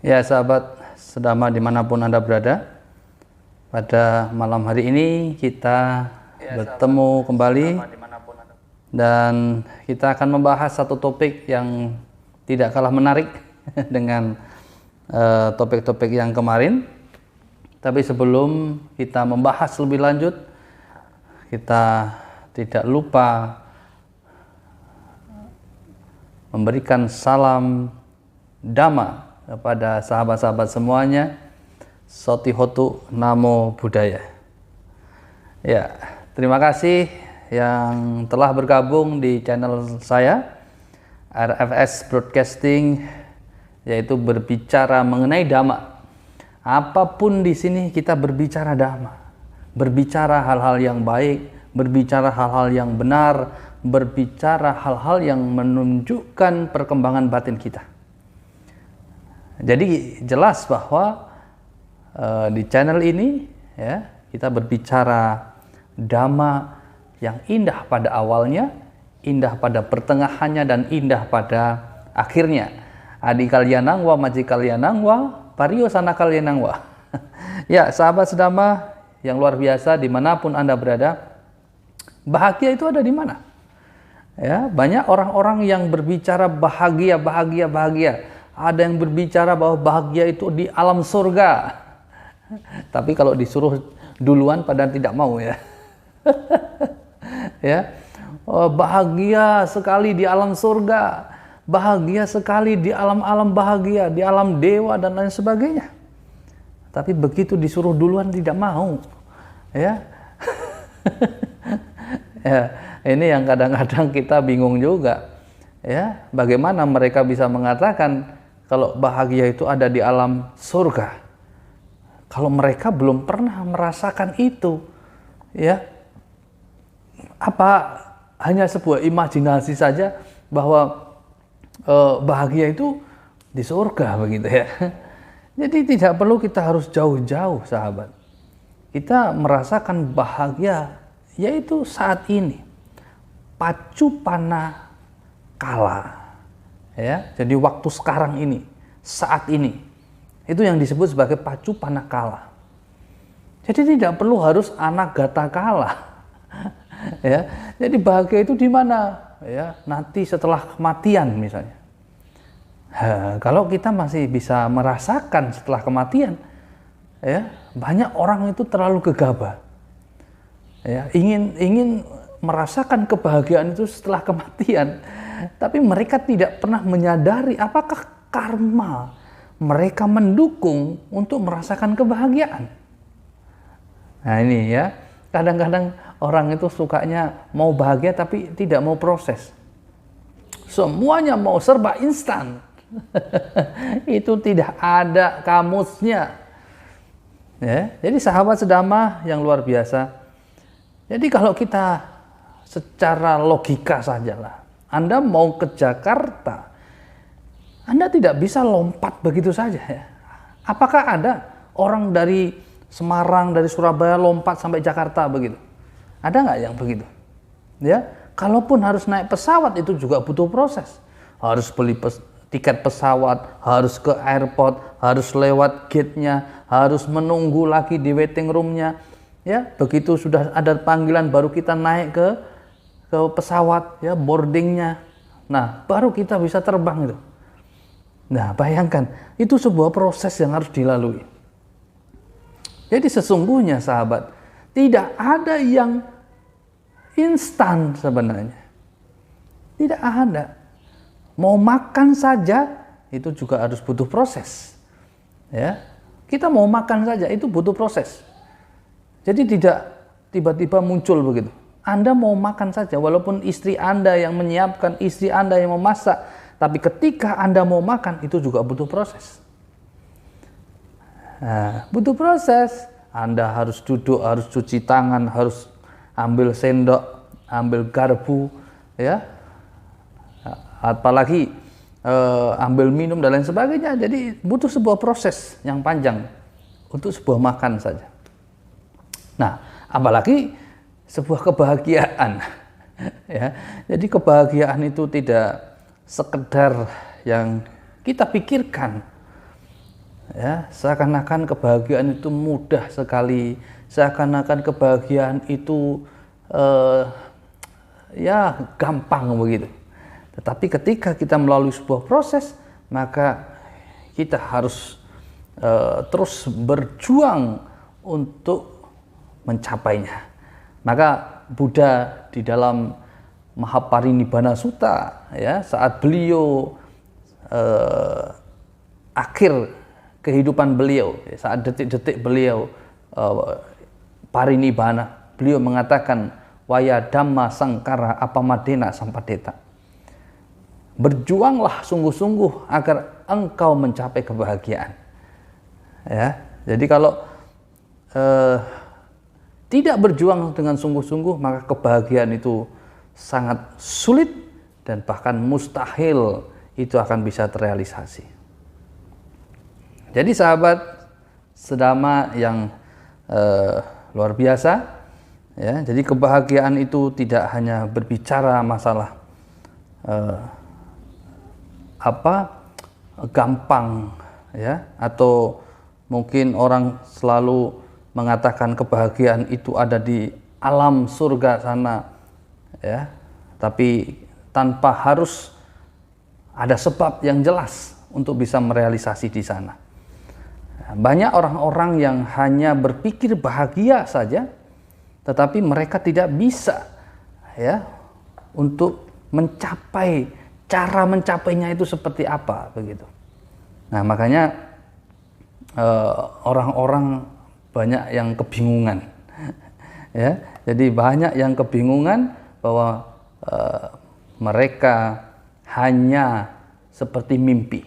Ya sahabat sedama dimanapun Anda berada, pada malam hari ini kita bertemu kembali dan kita akan membahas satu topik yang tidak kalah menarik dengan topik-topik yang kemarin. Tapi sebelum kita membahas lebih lanjut, kita tidak lupa memberikan salam Dhamma kepada sahabat-sahabat semuanya. Sotihotu Namo Buddhaya. Ya, terima kasih yang telah bergabung di channel saya RFS Broadcasting, yaitu berbicara mengenai Dhamma. Apapun di sini kita berbicara Dhamma, berbicara hal-hal yang baik, berbicara hal-hal yang benar, berbicara hal-hal yang menunjukkan perkembangan batin kita. Jadi jelas bahwa di channel ini ya, kita berbicara Dhamma yang indah pada awalnya, indah pada pertengahannya, dan indah pada akhirnya. Adi kalyanangwa, maji kalyanangwa, pario sana kalyanangwa. Ya, sahabat sedama yang luar biasa dimanapun Anda berada, bahagia itu ada di mana? Ya, banyak orang-orang yang berbicara bahagia, bahagia, bahagia. Ada yang berbicara bahwa bahagia itu di alam surga. Tapi kalau disuruh duluan pada tidak mau ya. Ya. Oh, bahagia sekali di alam surga. Bahagia sekali di alam-alam bahagia, di alam dewa dan lain sebagainya. Tapi begitu disuruh duluan tidak mau. Ya. Ya, ini yang kadang-kadang kita bingung juga. Ya, bagaimana mereka bisa mengatakan kalau bahagia itu ada di alam surga, kalau mereka belum pernah merasakan itu, ya, apa hanya sebuah imajinasi saja bahwa bahagia itu di surga begitu ya. Jadi tidak perlu kita harus jauh-jauh sahabat. Kita merasakan bahagia yaitu saat ini, pacupana kala. Ya, jadi waktu sekarang ini, saat ini, itu yang disebut sebagai pacupana kala. Jadi tidak perlu harus anagata kala. Ya, jadi bahagia itu di mana? Ya, nanti setelah kematian misalnya. Kalau kita masih bisa merasakan setelah kematian, ya, banyak orang itu terlalu gegabah. Ya, ingin merasakan kebahagiaan itu setelah kematian. Tapi mereka tidak pernah menyadari apakah karma mereka mendukung untuk merasakan kebahagiaan. Nah ini ya, kadang-kadang orang itu sukanya mau bahagia tapi tidak mau proses. Semuanya mau serba instan. Itu tidak ada kamusnya. Ya, jadi sahabat sedama yang luar biasa. Jadi kalau kita secara logika sajalah, Anda mau ke Jakarta, Anda tidak bisa lompat begitu saja ya. Apakah ada orang dari Semarang, dari Surabaya lompat sampai Jakarta begitu? Ada nggak yang begitu? Ya, kalaupun harus naik pesawat itu juga butuh proses. Harus beli tiket pesawat, harus ke airport, harus lewat gate-nya, harus menunggu lagi di waiting room-nya. Ya, begitu sudah ada panggilan baru kita naik ke pesawat ya, boardingnya. Nah, baru kita bisa terbang itu. Nah, bayangkan, itu sebuah proses yang harus dilalui. Jadi sesungguhnya sahabat, tidak ada yang instan sebenarnya. Tidak ada. Mau makan saja itu juga harus butuh proses. Ya. Kita mau makan saja itu butuh proses. Jadi tidak tiba-tiba muncul begitu. Anda mau makan saja, walaupun istri Anda yang menyiapkan, istri Anda yang memasak, tapi ketika Anda mau makan, itu juga butuh proses. Nah, butuh proses. Anda harus duduk, harus cuci tangan, harus ambil sendok, ambil garpu, ya. Apalagi ambil minum dan lain sebagainya. Jadi butuh sebuah proses yang panjang untuk sebuah makan saja. Nah, apalagi sebuah kebahagiaan. Ya, jadi kebahagiaan itu tidak sekedar yang kita pikirkan, Ya, seakan-akan kebahagiaan itu mudah sekali, seakan-akan kebahagiaan itu ya gampang begitu. Tetapi ketika kita melalui sebuah proses, maka kita harus terus berjuang untuk mencapainya. Maka Buddha di dalam Mahaparinibbana Sutta, ya, saat beliau akhir kehidupan beliau, saat detik-detik beliau parinibbana, beliau mengatakan waya dhamma sangkara apamadena sampadeta. Berjuanglah sungguh-sungguh agar engkau mencapai kebahagiaan. Ya, jadi kalau tidak berjuang dengan sungguh-sungguh, maka kebahagiaan itu sangat sulit dan bahkan mustahil itu akan bisa terrealisasi. Jadi sahabat sedama yang luar biasa, ya, jadi kebahagiaan itu tidak hanya berbicara masalah gampang, ya, atau mungkin orang selalu mengatakan kebahagiaan itu ada di alam surga sana, ya, tapi tanpa harus ada sebab yang jelas untuk bisa merealisasi di sana. Banyak orang-orang yang hanya berpikir bahagia saja, tetapi mereka tidak bisa, ya, untuk mencapai, cara mencapainya itu seperti apa begitu. Nah, makanya orang-orang banyak yang kebingungan, ya. Jadi banyak yang kebingungan bahwa mereka hanya seperti mimpi,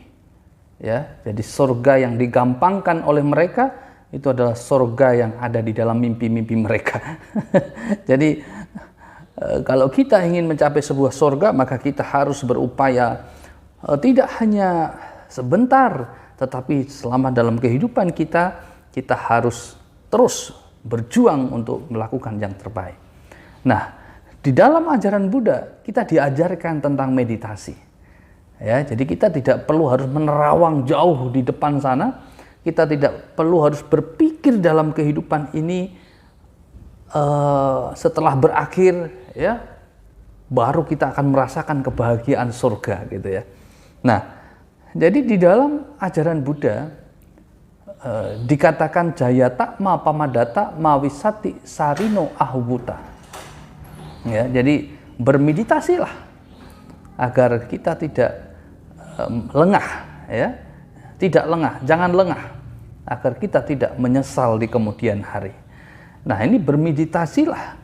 ya. Jadi surga yang digampangkan oleh mereka itu adalah surga yang ada di dalam mimpi-mimpi mereka. Jadi kalau kita ingin mencapai sebuah surga, maka kita harus berupaya tidak hanya sebentar, tetapi selama dalam kehidupan kita harus terus berjuang untuk melakukan yang terbaik. Nah, di dalam ajaran Buddha kita diajarkan tentang meditasi. Ya, jadi kita tidak perlu harus menerawang jauh di depan sana. Kita tidak perlu harus berpikir dalam kehidupan ini setelah berakhir, ya, baru kita akan merasakan kebahagiaan surga gitu ya. Nah, jadi di dalam ajaran Buddha dikatakan jayata ma pamadata ma wisati sarino ahubuta. Ya, jadi bermeditasilah agar kita tidak lengah, ya. Tidak lengah, jangan lengah agar kita tidak menyesal di kemudian hari. Nah, ini bermeditasilah,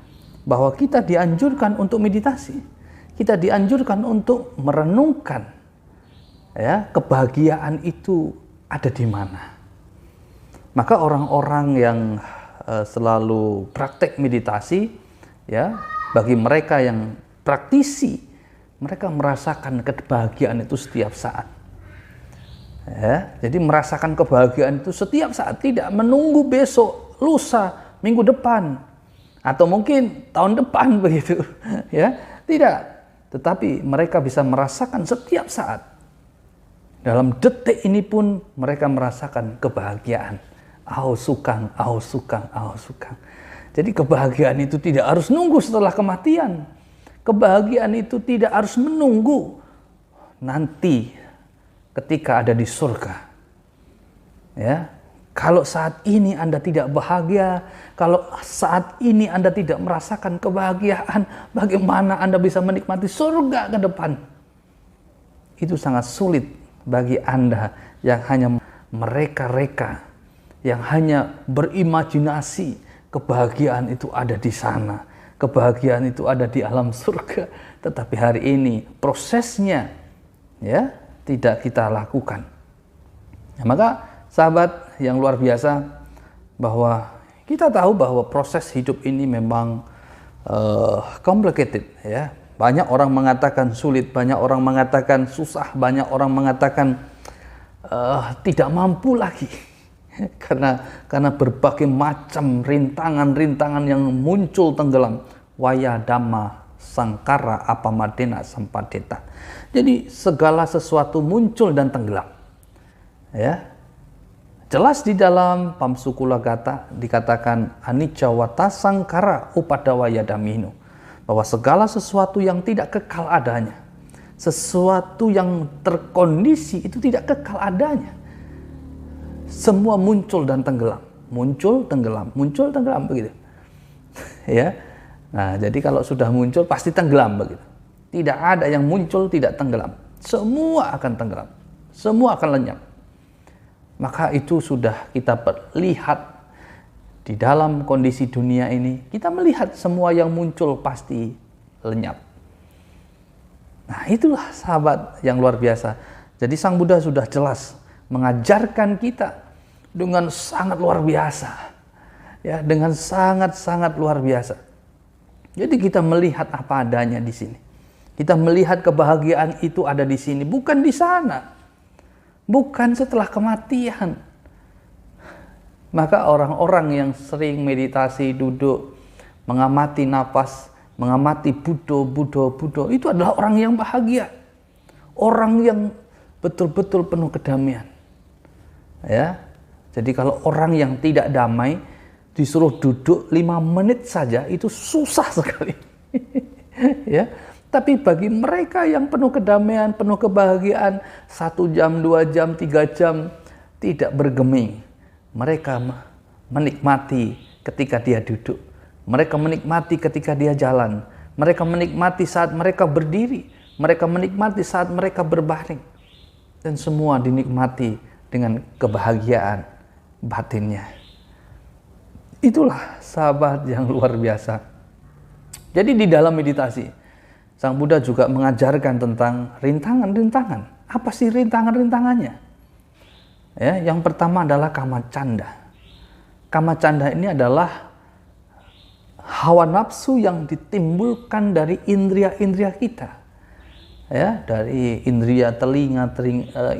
bahwa kita dianjurkan untuk meditasi. Kita dianjurkan untuk merenungkan, ya, kebahagiaan itu ada di mana. Maka orang-orang yang selalu praktek meditasi, ya, bagi mereka yang praktisi, mereka merasakan kebahagiaan itu setiap saat. Ya, jadi merasakan kebahagiaan itu setiap saat, tidak menunggu besok, lusa, minggu depan, atau mungkin tahun depan begitu, ya, tidak. Tetapi mereka bisa merasakan setiap saat. Dalam detik ini pun mereka merasakan kebahagiaan. Aho sukang, aho sukang, aho sukang. Jadi kebahagiaan itu tidak harus nunggu setelah kematian. Kebahagiaan itu tidak harus menunggu nanti ketika ada di surga. Ya. Kalau saat ini Anda tidak bahagia, kalau saat ini Anda tidak merasakan kebahagiaan, bagaimana Anda bisa menikmati surga ke depan? Itu sangat sulit bagi Anda yang hanya mereka-reka, yang hanya berimajinasi kebahagiaan itu ada di sana, kebahagiaan itu ada di alam surga. Tetapi hari ini prosesnya, ya, tidak kita lakukan. Nah, maka sahabat yang luar biasa, bahwa kita tahu bahwa proses hidup ini memang complicated, ya. Banyak orang mengatakan sulit, banyak orang mengatakan susah, banyak orang mengatakan tidak mampu lagi karena berbagai macam rintangan-rintangan yang muncul tenggelam. Waya dhamma sangkara apamadena sampadeta. Jadi segala sesuatu muncul dan tenggelam, ya. Jelas di dalam Pamsukula Gata dikatakan anicca wata sangkara upadawa yadamino, bahwa segala sesuatu yang tidak kekal adanya, sesuatu yang terkondisi itu tidak kekal adanya. Semua muncul dan tenggelam, muncul tenggelam, muncul tenggelam begitu. Ya. Nah, jadi kalau sudah muncul pasti tenggelam begitu. Tidak ada yang muncul tidak tenggelam. Semua akan tenggelam. Semua akan lenyap. Maka itu sudah kita lihat di dalam kondisi dunia ini, kita melihat semua yang muncul pasti lenyap. Nah, itulah sahabat yang luar biasa. Jadi Sang Buddha sudah jelas mengajarkan kita dengan sangat luar biasa. Ya, dengan sangat-sangat luar biasa. Jadi kita melihat apa adanya di sini. Kita melihat kebahagiaan itu ada di sini, bukan di sana. Bukan setelah kematian. Maka orang-orang yang sering meditasi, duduk, mengamati napas, mengamati Buddha, itu adalah orang yang bahagia. Orang yang betul-betul penuh kedamaian. Ya. Jadi kalau orang yang tidak damai disuruh duduk 5 menit saja itu susah sekali. Ya. Tapi bagi mereka yang penuh kedamaian, penuh kebahagiaan, 1 jam, 2 jam, 3 jam, tidak bergeming. Mereka menikmati ketika dia duduk. Mereka menikmati ketika dia jalan. Mereka menikmati saat mereka berdiri. Mereka menikmati saat mereka berbaring. Dan semua dinikmati dengan kebahagiaan batinnya. Itulah sahabat yang luar biasa. Jadi di dalam meditasi, Sang Buddha juga mengajarkan tentang rintangan-rintangan. Apa sih rintangan-rintangannya? Ya, yang pertama adalah kamacanda. Kamacanda ini adalah hawa nafsu yang ditimbulkan dari indria-indria kita. Ya, dari indria telinga,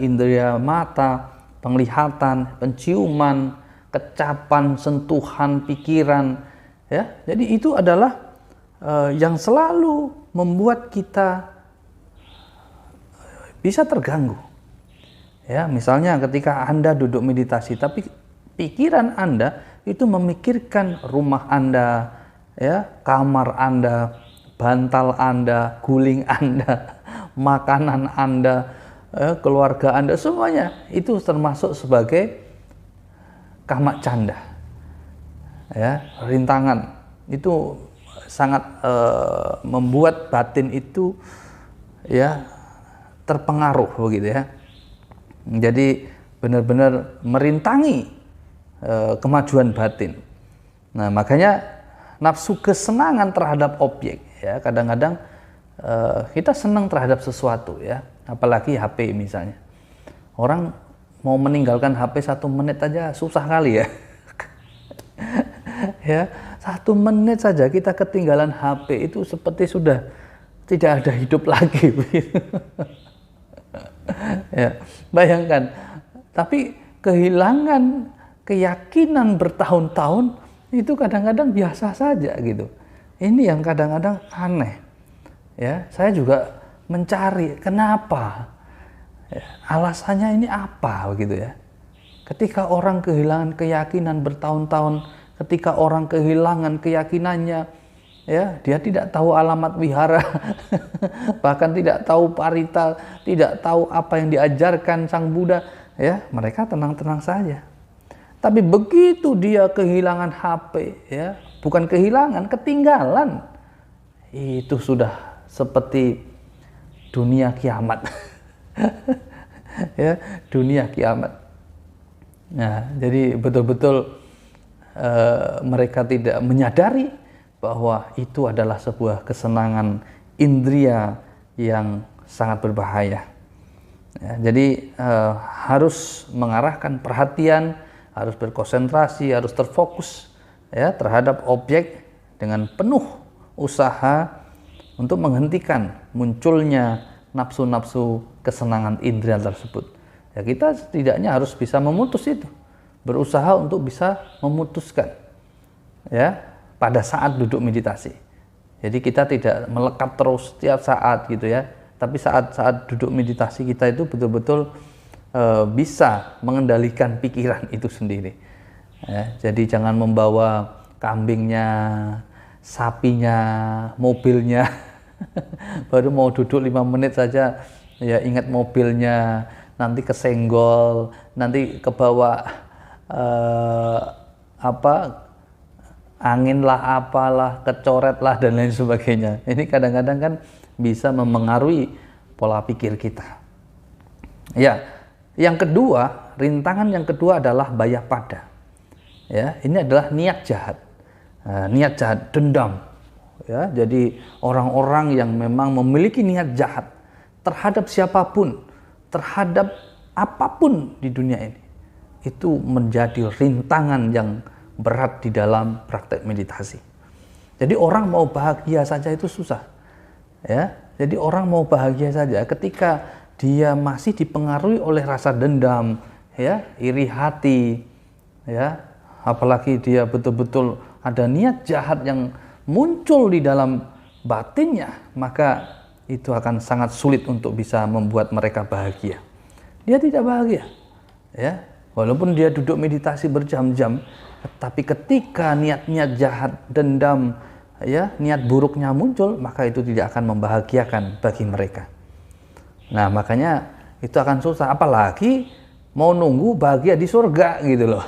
indria mata, penglihatan, penciuman, kecapan, sentuhan, pikiran. Ya, jadi itu adalah yang selalu membuat kita bisa terganggu. Ya, misalnya ketika Anda duduk meditasi, tapi pikiran Anda itu memikirkan rumah Anda, ya, kamar Anda, bantal Anda, guling Anda, makanan Anda, keluarga Anda, semuanya itu termasuk sebagai kamacanda. Ya, rintangan itu sangat membuat batin itu ya terpengaruh begitu ya. Jadi benar-benar merintangi kemajuan batin. Nah, makanya nafsu kesenangan terhadap objek ya, kadang-kadang kita senang terhadap sesuatu ya, apalagi HP misalnya. Orang mau meninggalkan HP 1 menit aja susah kali ya. Ya, 1 menit saja kita ketinggalan HP itu seperti sudah tidak ada hidup lagi. Ya, bayangkan. Tapi kehilangan keyakinan bertahun-tahun itu kadang-kadang biasa saja gitu. Ini yang kadang-kadang aneh. Ya, saya juga mencari kenapa. Ya, alasannya ini apa begitu ya. Ketika orang kehilangan keyakinan bertahun-tahun, ketika orang kehilangan keyakinannya, ya, dia tidak tahu alamat wihara, bahkan tidak tahu parita, tidak tahu apa yang diajarkan Sang Buddha, ya, mereka tenang-tenang saja. Tapi begitu dia kehilangan HP, ya, bukan kehilangan, ketinggalan, itu sudah seperti dunia kiamat. Ya, dunia kiamat. Nah, jadi betul-betul mereka tidak menyadari bahwa itu adalah sebuah kesenangan indria yang sangat berbahaya. Ya, jadi harus mengarahkan perhatian, harus berkonsentrasi, harus terfokus ya terhadap objek dengan penuh usaha untuk menghentikan munculnya nafsu-nafsu kesenangan indria tersebut. Ya, kita setidaknya harus bisa memutus itu, berusaha untuk bisa memutuskan ya pada saat duduk meditasi. Jadi kita tidak melekat terus setiap saat gitu ya, tapi saat-saat duduk meditasi kita itu betul-betul bisa mengendalikan pikiran itu sendiri. Ya, jadi jangan membawa kambingnya, sapinya, mobilnya. Baru mau duduk 5 menit saja ya ingat mobilnya, nanti kesenggol, nanti kebawa angin lah, apalah, kecoret lah dan lain sebagainya. Ini kadang-kadang kan bisa memengaruhi pola pikir kita. Ya, yang kedua, rintangan yang kedua adalah bayapada. Ya, ini adalah niat jahat. Niat jahat, dendam. Ya, jadi orang-orang yang memang memiliki niat jahat terhadap siapapun, terhadap apapun di dunia ini, itu menjadi rintangan yang berat di dalam praktek meditasi. Jadi orang mau bahagia saja itu susah. Ya, jadi orang mau bahagia saja ketika dia masih dipengaruhi oleh rasa dendam, ya, iri hati, ya, apalagi dia betul-betul ada niat jahat yang muncul di dalam batinnya, maka itu akan sangat sulit untuk bisa membuat mereka bahagia. Dia tidak bahagia, ya, walaupun dia duduk meditasi berjam-jam, tapi ketika niat-niat jahat, dendam, ya, niat buruknya muncul, maka itu tidak akan membahagiakan bagi mereka. Nah, makanya itu akan susah, apalagi mau nunggu bahagia di surga gitu loh.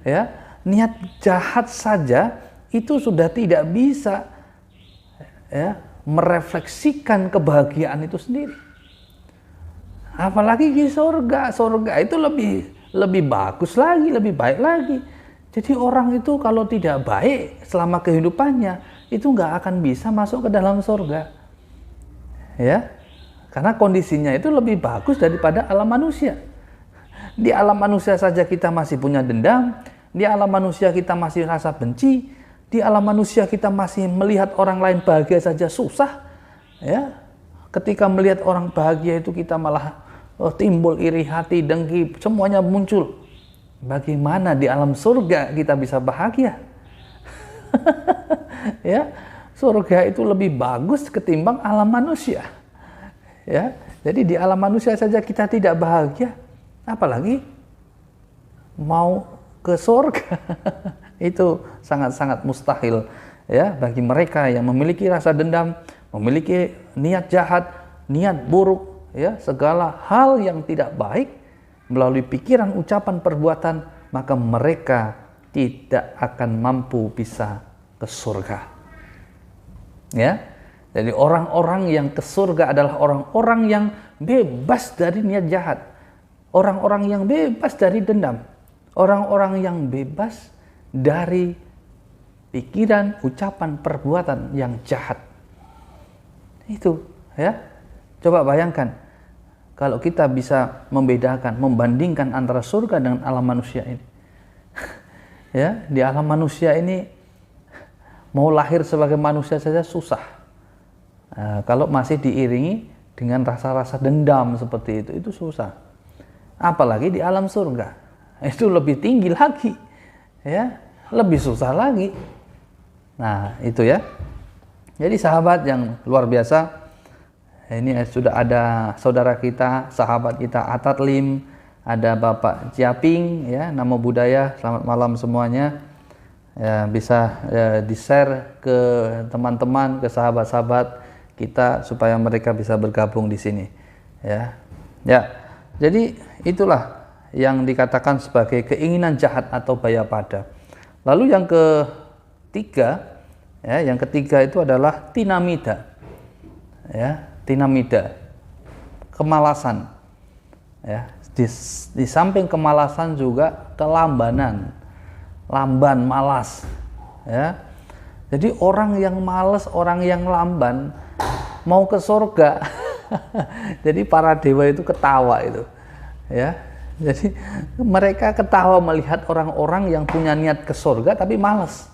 Ya, niat jahat saja itu sudah tidak bisa, ya, merefleksikan kebahagiaan itu sendiri. Apalagi di surga, surga itu lebih bagus lagi, lebih baik lagi. Jadi orang itu kalau tidak baik selama kehidupannya, itu nggak akan bisa masuk ke dalam surga. Ya, karena kondisinya itu lebih bagus daripada alam manusia. Di alam manusia saja kita masih punya dendam, di alam manusia kita masih rasa benci, di alam manusia kita masih melihat orang lain bahagia saja susah. Ya, ketika melihat orang bahagia itu kita malah timbul iri hati, dengki, semuanya muncul. Bagaimana di alam surga kita bisa bahagia? Ya, surga itu lebih bagus ketimbang alam manusia. Ya, jadi di alam manusia saja kita tidak bahagia, apalagi mau ke surga. Itu sangat-sangat mustahil, ya, bagi mereka yang memiliki rasa dendam, memiliki niat jahat, niat buruk, ya, segala hal yang tidak baik melalui pikiran, ucapan, perbuatan, maka mereka tidak akan mampu bisa ke surga. Ya, jadi orang-orang yang ke surga adalah orang-orang yang bebas dari niat jahat, orang-orang yang bebas dari dendam, orang-orang yang bebas dari pikiran, ucapan, perbuatan yang jahat. Itu, ya. Coba bayangkan kalau kita bisa membedakan, membandingkan antara surga dengan alam manusia ini. Ya, di alam manusia ini mau lahir sebagai manusia saja susah. Kalau masih diiringi dengan rasa-rasa dendam seperti itu susah. Apalagi di alam surga, itu lebih tinggi lagi, ya, lebih susah lagi. Nah, itu ya. Jadi sahabat yang luar biasa, ini sudah ada saudara kita, sahabat kita Atat Lim, ada Bapak Jiaping, ya, Namo Buddhaya. Selamat malam semuanya. Ya, bisa di-share ke teman-teman, ke sahabat-sahabat kita supaya mereka bisa bergabung di sini. Ya. Ya. Jadi itulah yang dikatakan sebagai keinginan jahat atau bayapada. Lalu yang ketiga, ya, yang ketiga itu adalah tinamida. Ya, tinamida, kemalasan. Ya, di samping kemalasan juga kelambanan, lamban, malas. Ya, jadi orang yang malas, orang yang lamban mau ke surga. Jadi para dewa itu ketawa itu. Ya, jadi mereka ketawa melihat orang-orang yang punya niat ke surga tapi malas.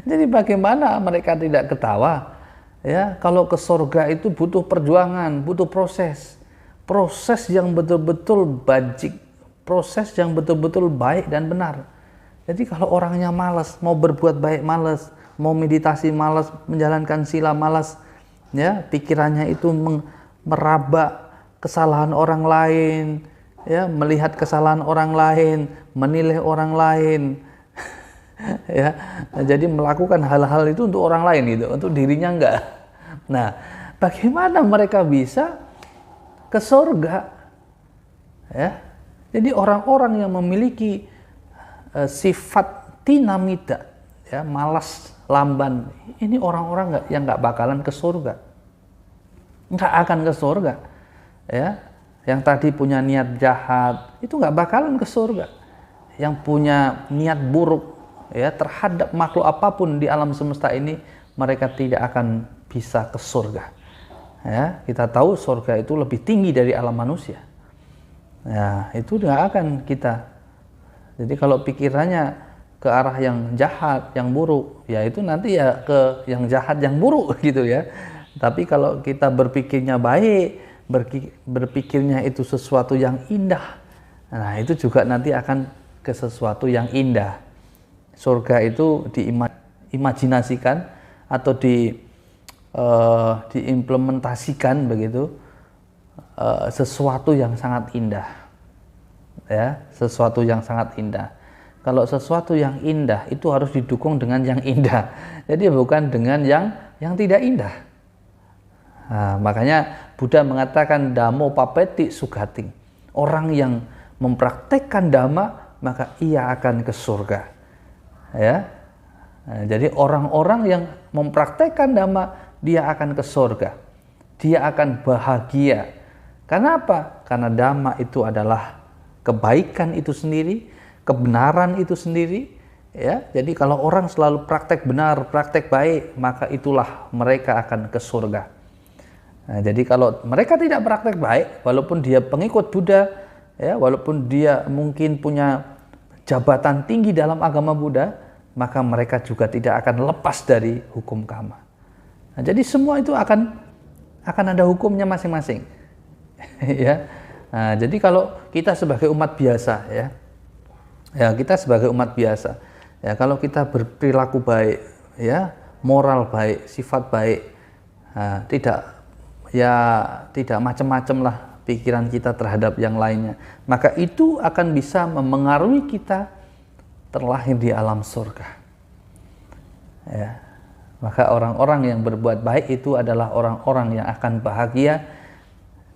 Jadi bagaimana mereka tidak ketawa? Ya, kalau ke surga itu butuh perjuangan, butuh proses yang betul-betul bajik, proses yang betul-betul baik dan benar. Jadi kalau orangnya malas, mau berbuat baik malas, mau meditasi malas, menjalankan sila malas, ya, pikirannya itu meraba kesalahan orang lain, ya, melihat kesalahan orang lain, menilai orang lain, ya, jadi melakukan hal-hal itu untuk orang lain gitu, untuk dirinya enggak. Nah, bagaimana mereka bisa ke surga? Ya, jadi orang-orang yang memiliki sifat tinamida, ya, malas, lamban, ini orang-orang yang nggak bakalan ke surga, nggak akan ke surga, ya. Yang tadi punya niat jahat itu nggak bakalan ke surga. Yang punya niat buruk, ya, terhadap makhluk apapun di alam semesta ini, mereka tidak akan bisa ke surga. Ya, kita tahu surga itu lebih tinggi dari alam manusia. Ya, itu nggak akan kita. Jadi kalau pikirannya ke arah yang jahat, yang buruk, ya itu nanti ya ke yang jahat, yang buruk gitu ya. Tapi kalau kita berpikirnya baik, berpikirnya itu sesuatu yang indah, nah itu juga nanti akan ke sesuatu yang indah. Surga itu diimajinasikan atau diimplementasikan begitu, sesuatu yang sangat indah, ya, sesuatu yang sangat indah. Kalau sesuatu yang indah itu harus didukung dengan yang indah. Jadi bukan dengan yang tidak indah. Nah, makanya Buddha mengatakan dhammo papeti sugating. Orang yang mempraktekkan dhamma maka ia akan ke surga. Ya. Nah, jadi orang-orang yang mempraktekkan dhamma dia akan ke surga. Dia akan bahagia. Karena apa? Karena dhamma itu adalah kebaikan itu sendiri, kebenaran itu sendiri, ya. Jadi kalau orang selalu praktek benar, praktek baik, maka itulah mereka akan ke surga. Nah, jadi kalau mereka tidak praktek baik, walaupun dia pengikut Buddha, ya, walaupun dia mungkin punya jabatan tinggi dalam agama Buddha, maka mereka juga tidak akan lepas dari hukum karma. Nah, jadi semua itu akan ada hukumnya masing-masing. Ya. Nah, jadi kalau kita sebagai umat biasa, ya kita sebagai umat biasa, ya kalau kita berperilaku baik, ya, moral baik, sifat baik, nah, tidak macam-macam lah pikiran kita terhadap yang lainnya, maka itu akan bisa memengaruhi kita terlahir di alam surga. Ya, maka orang-orang yang berbuat baik itu adalah orang-orang yang akan bahagia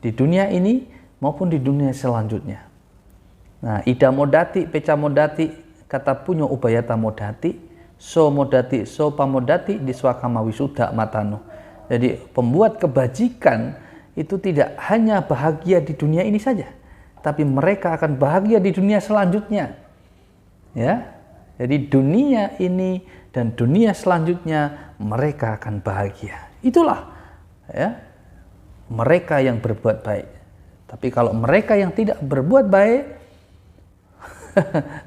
di dunia ini maupun di dunia selanjutnya. Nah, ida modati, peca modati, kata punyo ubayata modati, so modati, so pamodati, diswakama wisuda matano. Jadi pembuat kebajikan itu tidak hanya bahagia di dunia ini saja, tapi mereka akan bahagia di dunia selanjutnya. Ya, jadi dunia ini dan dunia selanjutnya mereka akan bahagia. Itulah, ya, mereka yang berbuat baik. Tapi kalau mereka yang tidak berbuat baik,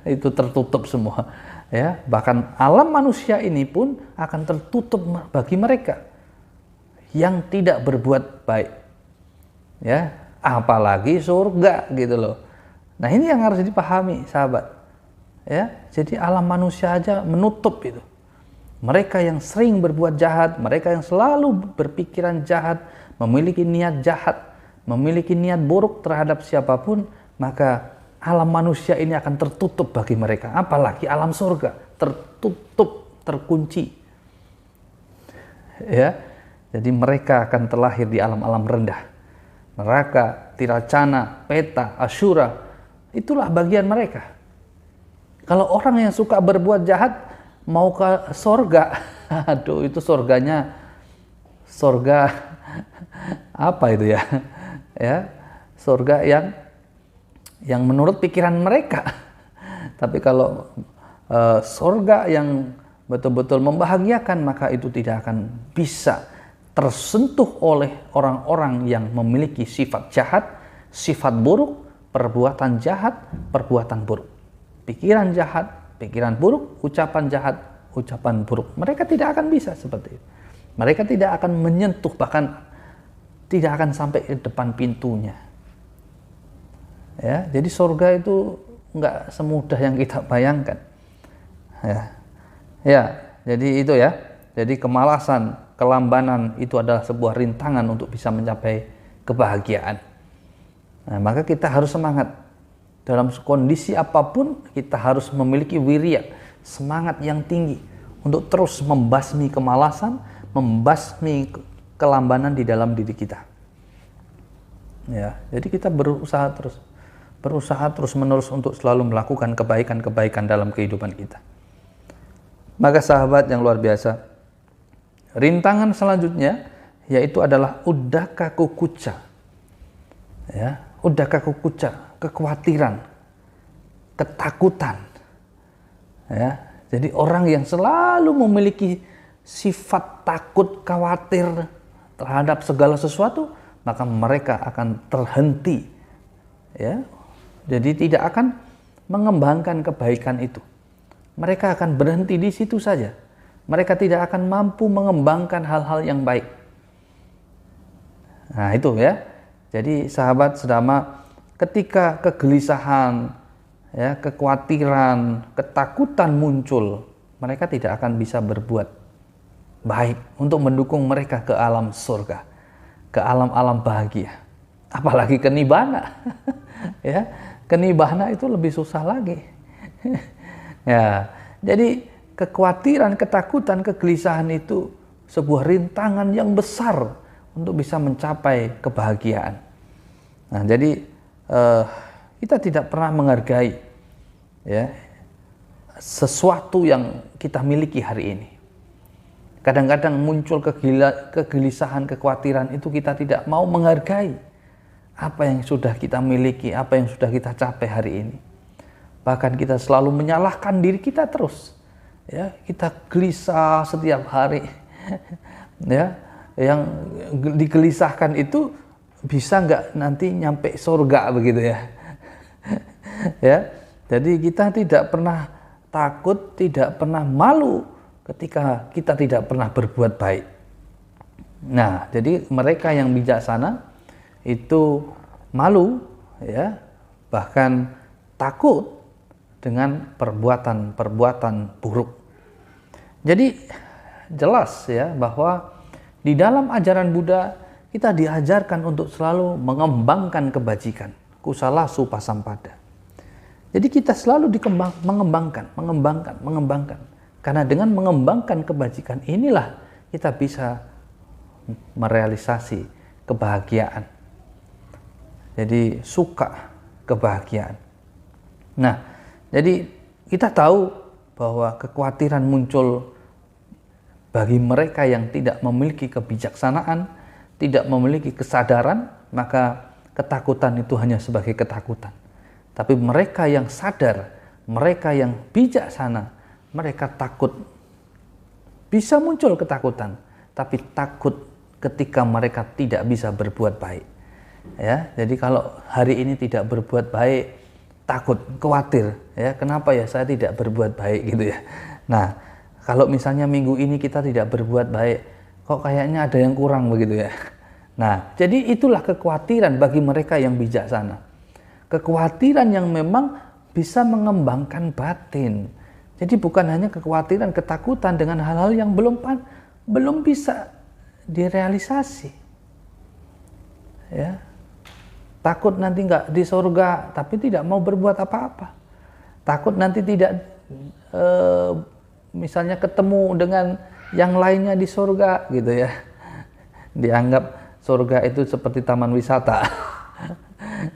itu tertutup semua, ya. Bahkan alam manusia ini pun akan tertutup bagi mereka yang tidak berbuat baik, ya, apalagi surga gitu loh. Nah, ini yang harus dipahami, sahabat, ya. Jadi alam manusia aja menutup itu. Mereka yang sering berbuat jahat, mereka yang selalu berpikiran jahat, memiliki niat jahat, memiliki niat buruk terhadap siapapun, maka alam manusia ini akan tertutup bagi mereka. Apalagi alam surga, tertutup, terkunci. Ya, jadi mereka akan terlahir di alam-alam rendah. Neraka, tiracana, peta, asyura, itulah bagian mereka. Kalau orang yang suka berbuat jahat mau ke surga, aduh, itu surganya surga apa itu ya? Ya, surga yang menurut pikiran mereka. Tapi kalau surga yang betul-betul membahagiakan, maka itu tidak akan bisa tersentuh oleh orang-orang yang memiliki sifat jahat, sifat buruk, perbuatan jahat, perbuatan buruk, pikiran jahat, pikiran buruk, ucapan jahat, ucapan buruk. Mereka tidak akan bisa seperti itu. Mereka tidak akan menyentuh, bahkan tidak akan sampai ke depan pintunya. Ya, jadi surga itu nggak semudah yang kita bayangkan. Ya, jadi itu ya. Jadi kemalasan, kelambanan itu adalah sebuah rintangan untuk bisa mencapai kebahagiaan. Nah, maka kita harus semangat. Dalam kondisi apapun kita harus memiliki wirya, semangat yang tinggi untuk terus membasmi kemalasan, membasmi kelambanan di dalam diri kita. Ya, jadi kita berusaha terus menerus untuk selalu melakukan kebaikan-kebaikan dalam kehidupan kita. Maka sahabat yang luar biasa, rintangan selanjutnya yaitu adalah uddaka kukuca. Ya, uddaka kukuca, kekhawatiran, ketakutan. Ya, jadi orang yang selalu memiliki sifat takut, khawatir terhadap segala sesuatu, maka mereka akan terhenti. Ya, jadi tidak akan mengembangkan kebaikan itu. Mereka akan berhenti di situ saja. Mereka tidak akan mampu mengembangkan hal-hal yang baik. Nah, itu ya. Jadi sahabat sedama, ketika kegelisahan, ya, kekhawatiran, ketakutan muncul, mereka tidak akan bisa berbuat baik untuk mendukung mereka ke alam surga, ke alam-alam bahagia. Apalagi ke nibbana. Ya, ke nibbana itu lebih susah lagi. Ya, jadi kekhawatiran, ketakutan, kegelisahan itu sebuah rintangan yang besar untuk bisa mencapai kebahagiaan. Nah, jadi kita tidak pernah menghargai, ya, sesuatu yang kita miliki hari ini. Kadang-kadang muncul kegelisahan, kekhawatiran itu kita tidak mau menghargai apa yang sudah kita miliki, apa yang sudah kita capai hari ini. Bahkan kita selalu menyalahkan diri kita terus. Ya, kita gelisah setiap hari. Ya, yang digelisahkan itu bisa nggak nanti nyampe surga begitu ya. Ya, jadi kita tidak pernah takut, tidak pernah malu ketika kita tidak pernah berbuat baik. Nah, jadi mereka yang bijaksana itu malu, ya, bahkan takut dengan perbuatan-perbuatan buruk. Jadi jelas ya bahwa di dalam ajaran Buddha kita diajarkan untuk selalu mengembangkan kebajikan, kusala supasampada. Jadi kita selalu mengembangkan. Karena dengan mengembangkan kebajikan inilah kita bisa merealisasi kebahagiaan. Jadi suka kebahagiaan. Nah, jadi kita tahu bahwa kekhawatiran muncul bagi mereka yang tidak memiliki kebijaksanaan, tidak memiliki kesadaran, maka ketakutan itu hanya sebagai ketakutan. Tapi mereka yang sadar, mereka yang bijaksana, mereka takut. Bisa muncul ketakutan, tapi takut ketika mereka tidak bisa berbuat baik. Ya, jadi kalau hari ini tidak berbuat baik, takut, khawatir, ya, kenapa ya saya tidak berbuat baik gitu ya. Nah, kalau misalnya minggu ini kita tidak berbuat baik, kok kayaknya ada yang kurang begitu ya. Nah, jadi itulah kekhawatiran bagi mereka yang bijaksana. Kekhawatiran yang memang bisa mengembangkan batin. Jadi bukan hanya kekhawatiran, ketakutan dengan hal-hal yang belum bisa direalisasi. Ya. Takut nanti nggak di surga, tapi tidak mau berbuat apa-apa. Takut nanti tidak misalnya ketemu dengan yang lainnya di surga gitu ya. Dianggap surga itu seperti taman wisata.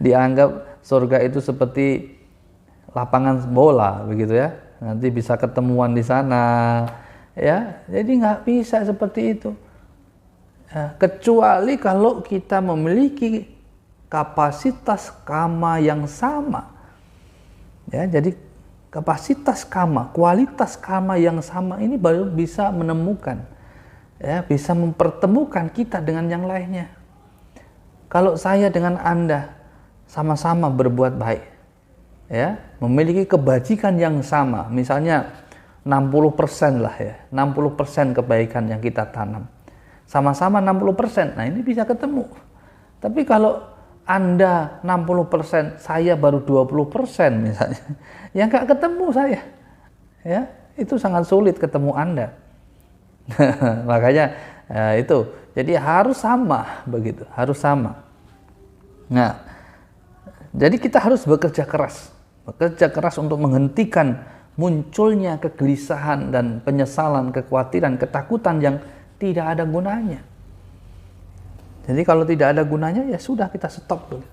Dianggap surga itu seperti lapangan bola begitu ya. Nanti bisa ketemuan di sana. Ya, jadi nggak bisa seperti itu. Ya, kecuali kalau kita memiliki kapasitas kama yang sama. Ya, jadi kapasitas kama, kualitas kama yang sama ini baru bisa menemukan, ya, bisa mempertemukan kita dengan yang lainnya. Kalau saya dengan Anda sama-sama berbuat baik, ya, memiliki kebajikan yang sama, misalnya 60% lah ya, 60% kebaikan yang kita tanam. Sama-sama 60%, nah ini bisa ketemu. Tapi kalau Anda 60%, saya baru 20% misalnya, ya nggak ketemu saya. Ya, itu sangat sulit ketemu Anda. Makanya itu, jadi harus sama begitu, harus sama. Nah, Jadi kita harus bekerja keras untuk menghentikan munculnya kegelisahan dan penyesalan, kekhawatiran, ketakutan yang tidak ada gunanya. Jadi kalau tidak ada gunanya, ya sudah, kita stop dulu.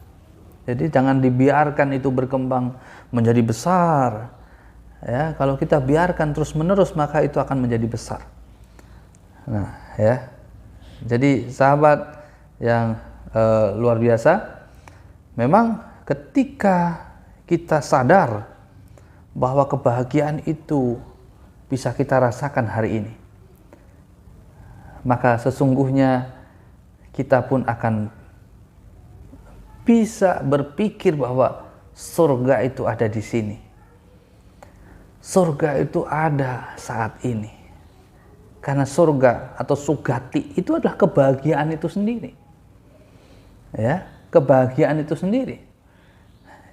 Jadi jangan dibiarkan itu berkembang menjadi besar. Ya, kalau kita biarkan terus-menerus, maka itu akan menjadi besar. Nah, ya. Jadi sahabat yang luar biasa, memang ketika kita sadar bahwa kebahagiaan itu bisa kita rasakan hari ini, maka sesungguhnya kita pun akan bisa berpikir bahwa surga itu ada di sini. Surga itu ada saat ini. Karena surga atau sugati itu adalah kebahagiaan itu sendiri. Ya, kebahagiaan itu sendiri.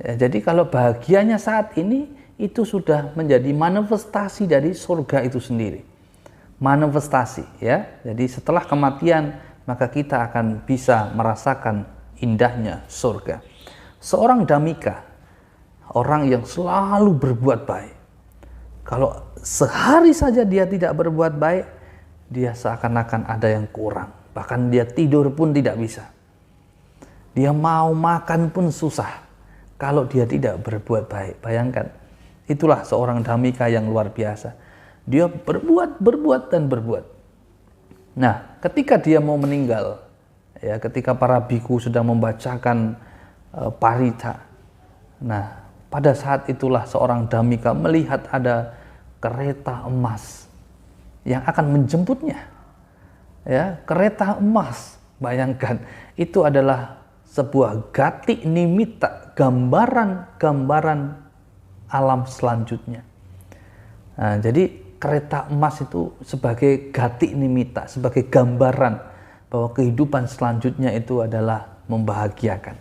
Ya, jadi kalau bahagianya saat ini itu sudah menjadi manifestasi dari surga itu sendiri. Manifestasi, ya. Jadi setelah kematian maka kita akan bisa merasakan indahnya surga. Seorang damika, orang yang selalu berbuat baik, kalau sehari saja dia tidak berbuat baik, dia seakan-akan ada yang kurang. Bahkan dia tidur pun tidak bisa. Dia mau makan pun susah kalau dia tidak berbuat baik. Bayangkan, itulah seorang damika yang luar biasa. Dia berbuat dan berbuat. Nah, ketika dia mau meninggal, ya, ketika para biku sedang membacakan parita, nah, pada saat itulah seorang damika melihat ada kereta emas yang akan menjemputnya. Ya, kereta emas. Bayangkan, itu adalah sebuah gati nimitta, gambaran alam selanjutnya. Nah, jadi kereta emas itu sebagai gati nimitta, sebagai gambaran bahwa kehidupan selanjutnya itu adalah membahagiakan.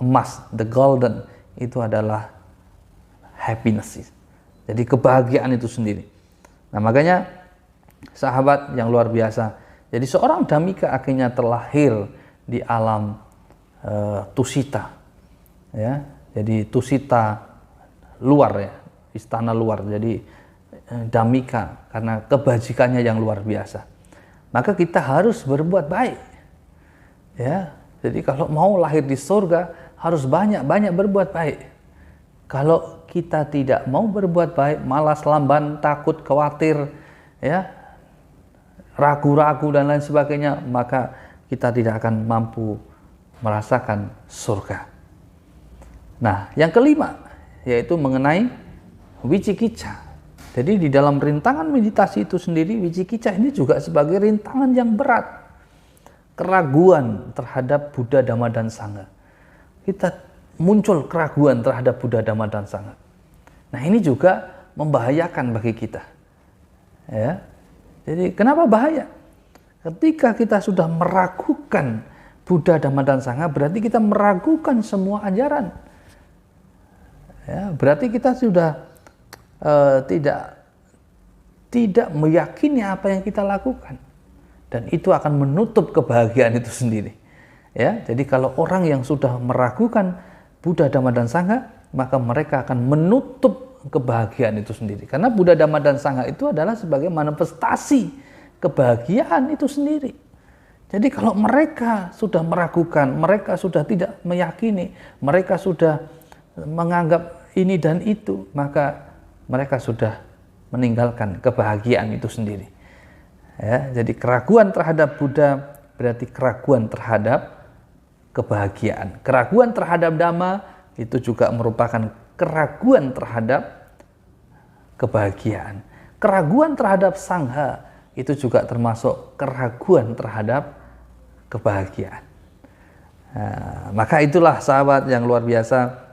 Emas, the golden, itu adalah happiness. Jadi kebahagiaan itu sendiri. Nah, makanya sahabat yang luar biasa, jadi seorang damika akhirnya terlahir di alam tusita. Ya, jadi tusita luar, ya, istana luar. Jadi damika karena kebajikannya yang luar biasa. Maka kita harus berbuat baik. Ya, jadi kalau mau lahir di surga harus banyak-banyak berbuat baik. Kalau kita tidak mau berbuat baik, malas, lamban, takut, khawatir, ya, ragu-ragu dan lain sebagainya, maka kita tidak akan mampu merasakan surga. Nah, yang kelima yaitu mengenai wicikicca. Jadi di dalam rintangan meditasi itu sendiri, wicikicca ini juga sebagai rintangan yang berat. Keraguan terhadap Buddha, Dhamma, dan Sangha. Kita muncul keraguan terhadap Buddha, Dhamma, dan Sangha. Nah, ini juga membahayakan bagi kita. Ya. Jadi kenapa bahaya? Ketika kita sudah meragukan Buddha, Dhamma, dan Sangha, berarti kita meragukan semua ajaran. Ya, berarti kita sudah tidak meyakini apa yang kita lakukan, dan itu akan menutup kebahagiaan itu sendiri. Ya, jadi kalau orang yang sudah meragukan Buddha, Dhamma, dan Sangha, maka mereka akan menutup kebahagiaan itu sendiri. Karena Buddha, Dhamma, dan Sangha itu adalah sebagai manifestasi kebahagiaan itu sendiri. Jadi kalau mereka sudah meragukan, mereka sudah tidak meyakini, mereka sudah menganggap ini dan itu, maka mereka sudah meninggalkan kebahagiaan itu sendiri. Ya, jadi keraguan terhadap Buddha berarti keraguan terhadap kebahagiaan. Keraguan terhadap Dhamma itu juga merupakan keraguan terhadap kebahagiaan. Keraguan terhadap Sangha itu juga termasuk keraguan terhadap kebahagiaan. Nah, maka itulah sahabat yang luar biasa,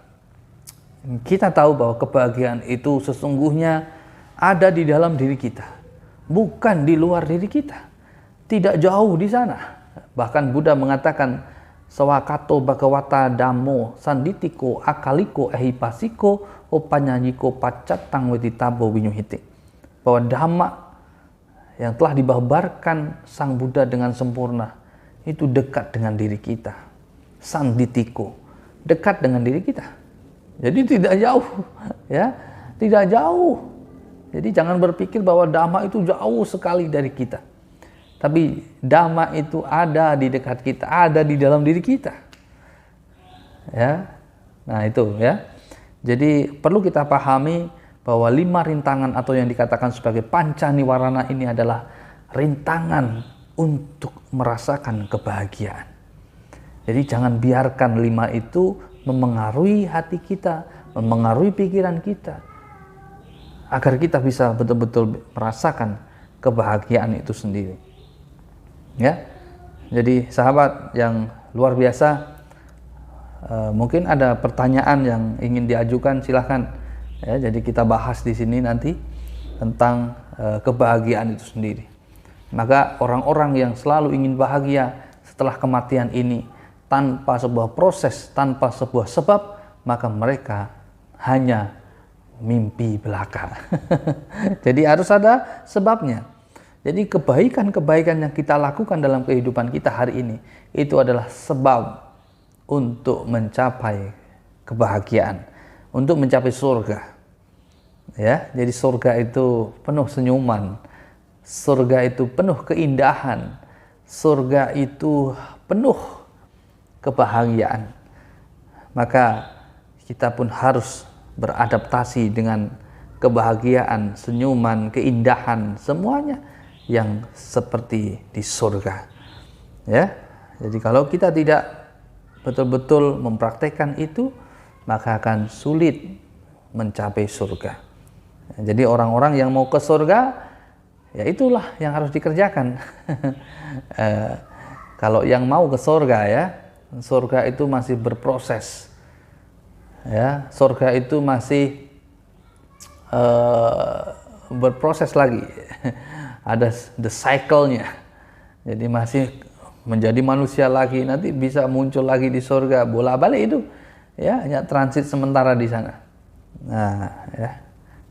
kita tahu bahwa kebahagiaan itu sesungguhnya ada di dalam diri kita, bukan di luar diri kita, tidak jauh di sana. Bahkan Buddha mengatakan, sawakato bhagavata dhammo sanditiko akaliko ehipasiko opanyanyiko pacatang weditabo winyuhiti, bahwa Dhamma yang telah dibabarkan Sang Buddha dengan sempurna itu dekat dengan diri kita. Sanditiko, dekat dengan diri kita. Jadi tidak jauh, ya, tidak jauh. Jadi jangan berpikir bahwa Dhamma itu jauh sekali dari kita. Tapi Dhamma itu ada di dekat kita, ada di dalam diri kita. Ya. Nah, itu ya. Jadi perlu kita pahami bahwa 5 rintangan atau yang dikatakan sebagai panca niwarana ini adalah rintangan untuk merasakan kebahagiaan. Jadi jangan biarkan 5 itu memengaruhi hati kita, memengaruhi pikiran kita, agar kita bisa betul-betul merasakan kebahagiaan itu sendiri. Ya, jadi sahabat yang luar biasa, mungkin ada pertanyaan yang ingin diajukan, silahkan. Ya, jadi kita bahas di sini nanti tentang kebahagiaan itu sendiri. Maka orang-orang yang selalu ingin bahagia setelah kematian ini tanpa sebuah proses, tanpa sebuah sebab, maka mereka hanya mimpi belaka. Jadi harus ada sebabnya. Jadi kebaikan-kebaikan yang kita lakukan dalam kehidupan kita hari ini itu adalah sebab untuk mencapai kebahagiaan, untuk mencapai surga. Ya, jadi surga itu penuh senyuman, surga itu penuh keindahan, surga itu penuh kebahagiaan. Maka kita pun harus beradaptasi dengan kebahagiaan, senyuman, keindahan, semuanya yang seperti di surga. Ya, jadi kalau kita tidak betul-betul mempraktekkan itu, maka akan sulit mencapai surga. Jadi orang-orang yang mau ke surga, ya itulah yang harus dikerjakan. Kalau yang mau ke surga, ya, surga itu masih berproses. Ya, surga itu masih berproses lagi. Ada the cycle-nya. Jadi masih menjadi manusia lagi, nanti bisa muncul lagi di surga, bolak-balik itu. Ya, hanya transit sementara di sana. Nah, ya.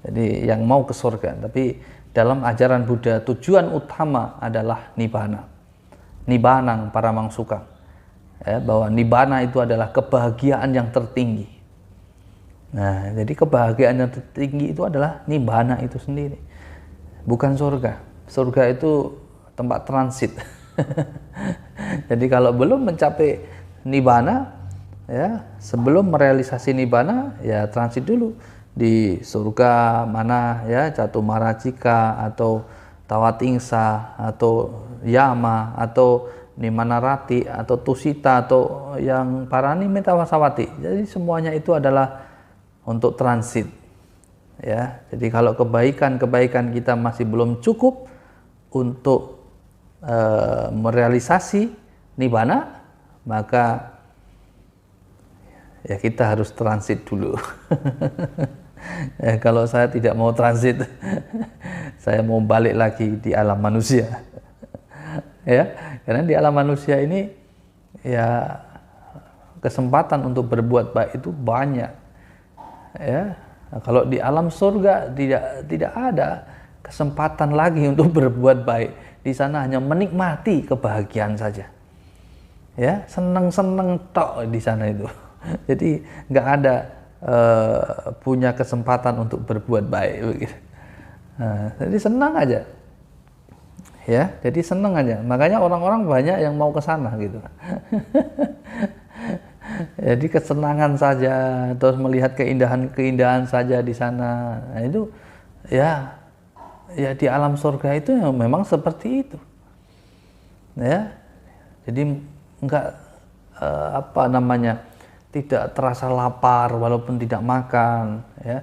Jadi yang mau ke surga, tapi dalam ajaran Buddha tujuan utama adalah nibbana. Nibbanang paramang sukang. Ya, bahwa nibbana itu adalah kebahagiaan yang tertinggi. Nah, jadi kebahagiaan yang tertinggi itu adalah nibbana itu sendiri, bukan surga. Surga itu tempat transit. Jadi kalau belum mencapai nibbana, ya, sebelum merealisasi nibbana, ya transit dulu di surga mana, ya, Catumaracika atau Tawatingsa atau Yama atau Nimanarati atau Tusita atau yang Paranimitawasawati. Jadi semuanya itu adalah untuk transit, ya. Jadi kalau kebaikan-kebaikan kita masih belum cukup untuk merealisasi nibbana, maka ya kita harus transit dulu. Ya, kalau saya tidak mau transit, saya mau balik lagi di alam manusia. Ya, karena di alam manusia ini ya kesempatan untuk berbuat baik itu banyak. Ya, nah, kalau di alam surga tidak ada kesempatan lagi untuk berbuat baik. Di sana hanya menikmati kebahagiaan saja. Ya, senang-senang tok di sana itu. Jadi nggak ada punya kesempatan untuk berbuat baik begitu. Nah, jadi senang aja. Ya, jadi senang aja. Makanya orang-orang banyak yang mau ke sana gitu. Jadi kesenangan saja, terus melihat keindahan-keindahan saja di sana. Nah, itu ya di alam surga itu ya memang seperti itu. Ya. Jadi enggak tidak terasa lapar walaupun tidak makan, ya.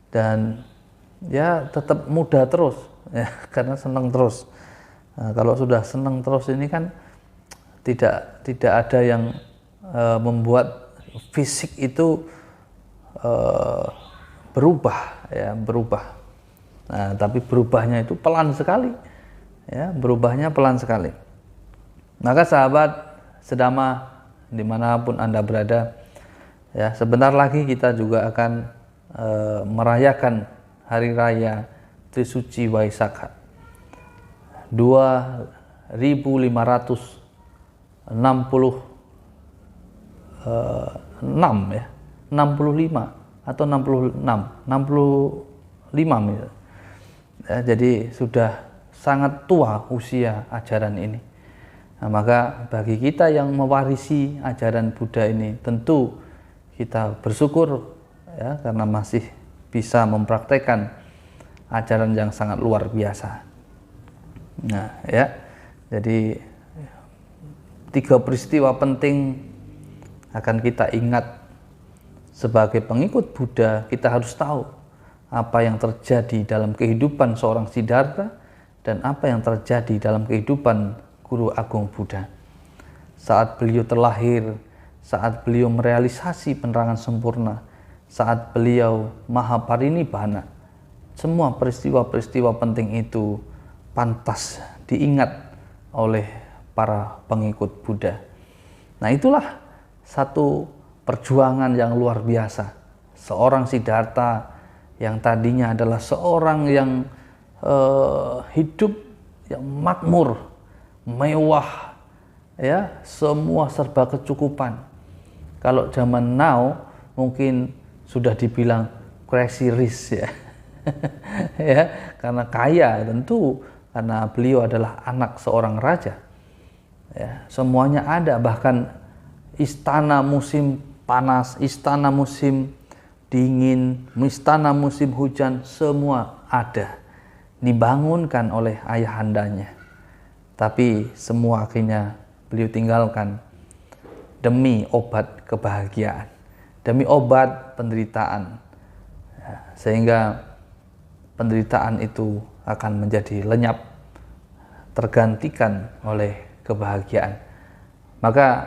Dan ya tetap muda terus, ya, karena senang terus. Nah, kalau sudah senang terus ini kan tidak ada yang membuat fisik itu berubah. Nah, tapi berubahnya itu pelan sekali, ya, berubahnya pelan sekali. Maka sahabat sedama dimanapun Anda berada, ya, sebentar lagi kita juga akan merayakan Hari Raya Trisuci Waisakha 2566 ya, 65 atau 65 misalnya. Ya, jadi sudah sangat tua usia ajaran ini. Nah, maka bagi kita yang mewarisi ajaran Buddha ini, tentu kita bersyukur ya, karena masih bisa mempraktekkan ajaran yang sangat luar biasa. Nah, ya. Jadi 3 peristiwa penting akan kita ingat sebagai pengikut Buddha. Kita harus tahu apa yang terjadi dalam kehidupan seorang Siddhartha dan apa yang terjadi dalam kehidupan Guru Agung Buddha. Saat beliau terlahir, saat beliau merealisasi penerangan sempurna, saat beliau mahaparinibbana, semua peristiwa-peristiwa penting itu pantas diingat oleh para pengikut Buddha. Nah, itulah satu perjuangan yang luar biasa. Seorang Siddhartha yang tadinya adalah seorang yang hidup yang makmur, mewah, ya, semua serba kecukupan. Kalau zaman now mungkin sudah dibilang crazy rich ya. Ya, karena kaya tentu, karena beliau adalah anak seorang raja. Ya, semuanya ada, bahkan istana musim panas, istana musim dingin, istana musim hujan, semua ada, dibangunkan oleh ayahandanya. Tapi semua akhirnya beliau tinggalkan demi obat kebahagiaan, demi obat penderitaan, ya, sehingga penderitaan itu akan menjadi lenyap, tergantikan oleh kebahagiaan. Maka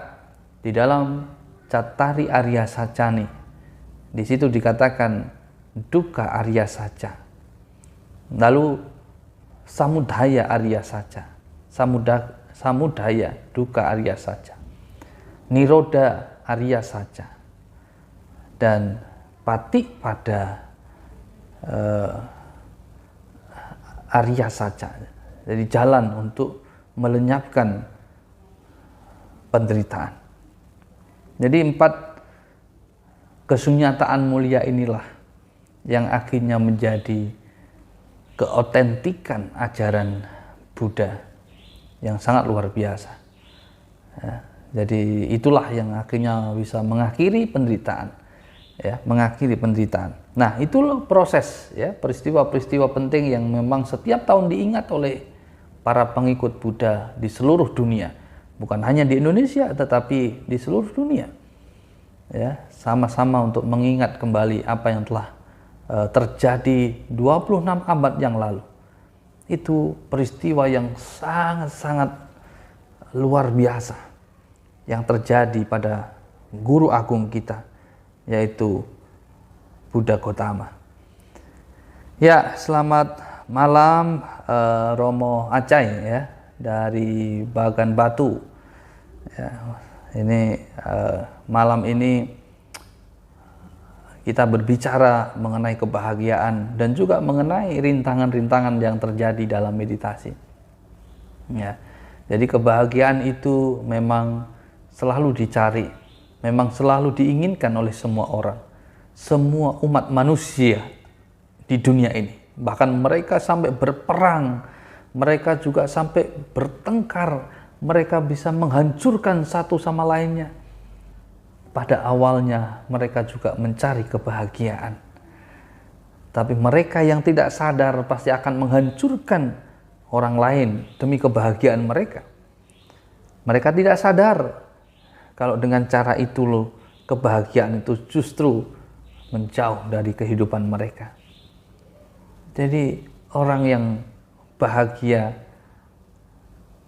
di dalam Cattari Arya Sacani, di situ dikatakan dukkha Arya Saca, lalu samudaya Arya Saca, samudaya dukkha Arya Saca, nirodha Arya Saca, dan patipada Arya Saca. Jadi jalan untuk melenyapkan penderitaan. Jadi 4 kesunyataan mulia inilah yang akhirnya menjadi keotentikan ajaran Buddha yang sangat luar biasa. Ya, jadi itulah yang akhirnya bisa mengakhiri penderitaan, ya, mengakhiri penderitaan. Nah, itulah proses, ya, peristiwa-peristiwa penting yang memang setiap tahun diingat oleh para pengikut Buddha di seluruh dunia. Bukan hanya di Indonesia, tetapi di seluruh dunia. Ya, sama-sama untuk mengingat kembali apa yang telah terjadi 26 abad yang lalu. Itu peristiwa yang sangat-sangat luar biasa yang terjadi pada guru agung kita, yaitu Buddha Gautama. Ya, selamat malam Romo Acai ya, dari Bagan Batu. Ya, ini malam ini kita berbicara mengenai kebahagiaan dan juga mengenai rintangan-rintangan yang terjadi dalam meditasi. Ya, jadi kebahagiaan itu memang selalu dicari, memang selalu diinginkan oleh semua orang, semua umat manusia di dunia ini. Bahkan mereka sampai berperang, mereka juga sampai bertengkar, mereka bisa menghancurkan satu sama lainnya. Pada awalnya mereka juga mencari kebahagiaan. Tapi mereka yang tidak sadar pasti akan menghancurkan orang lain demi kebahagiaan mereka. Mereka tidak sadar kalau dengan cara itu loh, kebahagiaan itu justru menjauh dari kehidupan mereka. Jadi orang yang bahagia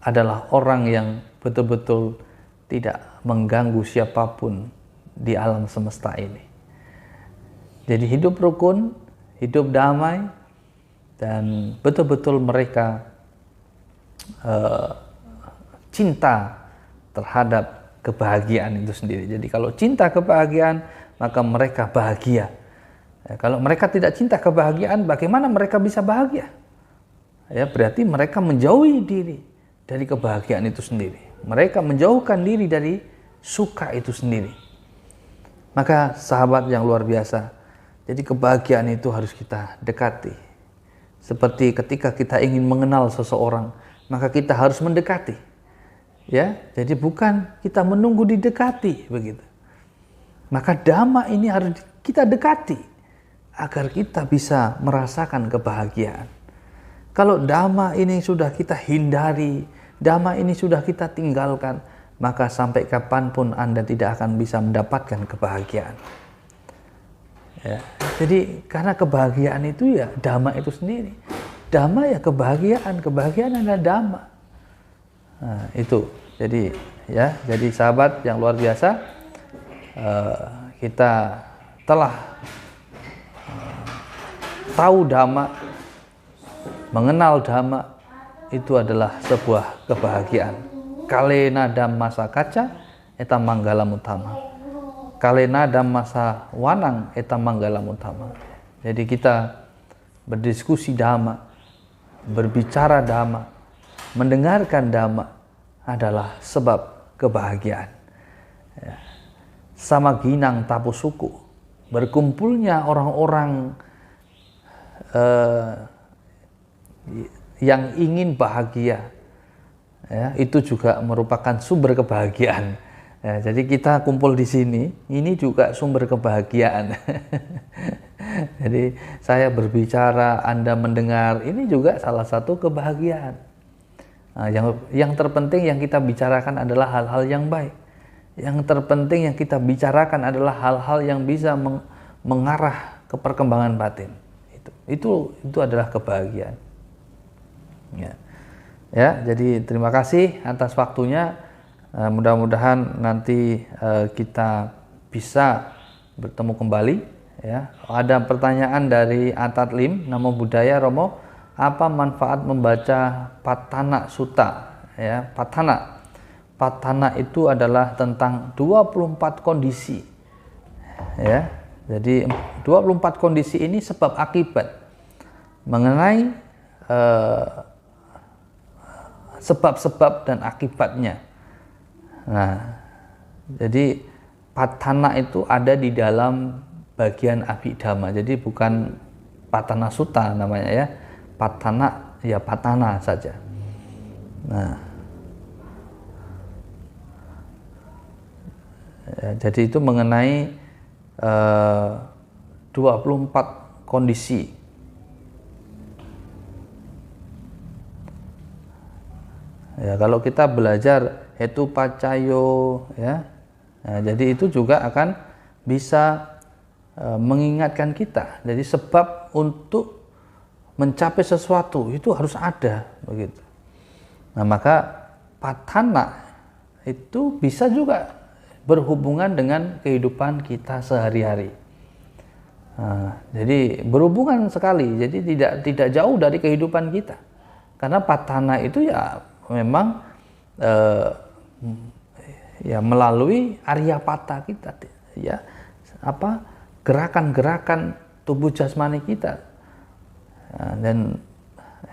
adalah orang yang betul-betul tidak mengganggu siapapun di alam semesta ini. Jadi hidup rukun, hidup damai, dan betul-betul mereka cinta terhadap kebahagiaan itu sendiri. Jadi kalau cinta kebahagiaan, maka mereka bahagia. Ya, kalau mereka tidak cinta kebahagiaan, bagaimana mereka bisa bahagia? Ya, berarti mereka menjauhi diri dari kebahagiaan itu sendiri. Mereka menjauhkan diri dari suka itu sendiri. Maka sahabat yang luar biasa, jadi kebahagiaan itu harus kita dekati. Seperti ketika kita ingin mengenal seseorang, maka kita harus mendekati. Ya, jadi bukan kita menunggu didekati begitu. Maka dhamma ini harus kita dekati agar kita bisa merasakan kebahagiaan. Kalau dhamma ini sudah kita hindari, dhamma ini sudah kita tinggalkan, maka sampai kapanpun Anda tidak akan bisa mendapatkan kebahagiaan. Ya, jadi karena kebahagiaan itu ya dhamma itu sendiri. Dhamma ya kebahagiaan, kebahagiaan adalah dhamma. Nah, itu. Jadi sahabat yang luar biasa, kita telah tahu dhamma, mengenal dhamma itu adalah sebuah kebahagiaan. Kalena dhammasa kaca eta manggalam utama. Kalena dhammasa wanang eta manggalam utama. Jadi kita berdiskusi dhamma, berbicara dhamma, mendengarkan dhamma adalah sebab kebahagiaan. Ya. Sama ginang tapu suku, berkumpulnya orang-orang yang ingin bahagia, ya, itu juga merupakan sumber kebahagiaan. Ya, jadi kita kumpul di sini, ini juga sumber kebahagiaan. Jadi saya berbicara, Anda mendengar, ini juga salah satu kebahagiaan. Nah, yang terpenting yang kita bicarakan adalah hal-hal yang baik. Yang terpenting yang kita bicarakan adalah hal-hal yang bisa mengarah ke perkembangan batin. Itu adalah kebahagiaan. Ya, jadi terima kasih atas waktunya. Mudah-mudahan nanti kita bisa bertemu kembali. Ya, ada pertanyaan dari Atat Lim, Namo Buddhaya Romo, apa manfaat membaca Patthana Sutta? Ya, Patthana itu adalah tentang 24 kondisi. Ya, jadi 24 kondisi ini sebab akibat mengenai sebab-sebab dan akibatnya. Nah, jadi Patthana itu ada di dalam bagian Abhidhamma. Jadi bukan Patthana Sutta namanya ya. Patthana ya Patthana saja. Nah, ya, jadi itu mengenai 24 kondisi. Ya, kalau kita belajar Hetupacayo, ya, nah, jadi itu juga akan bisa mengingatkan kita. Jadi sebab untuk mencapai sesuatu itu harus ada, begitu. Nah, maka Patthana itu bisa juga berhubungan dengan kehidupan kita sehari-hari. Nah, jadi berhubungan sekali. Jadi tidak jauh dari kehidupan kita. Karena Patthana itu ya memang ya melalui Aryapata kita, ya, apa gerakan-gerakan tubuh jasmani kita. Nah, dan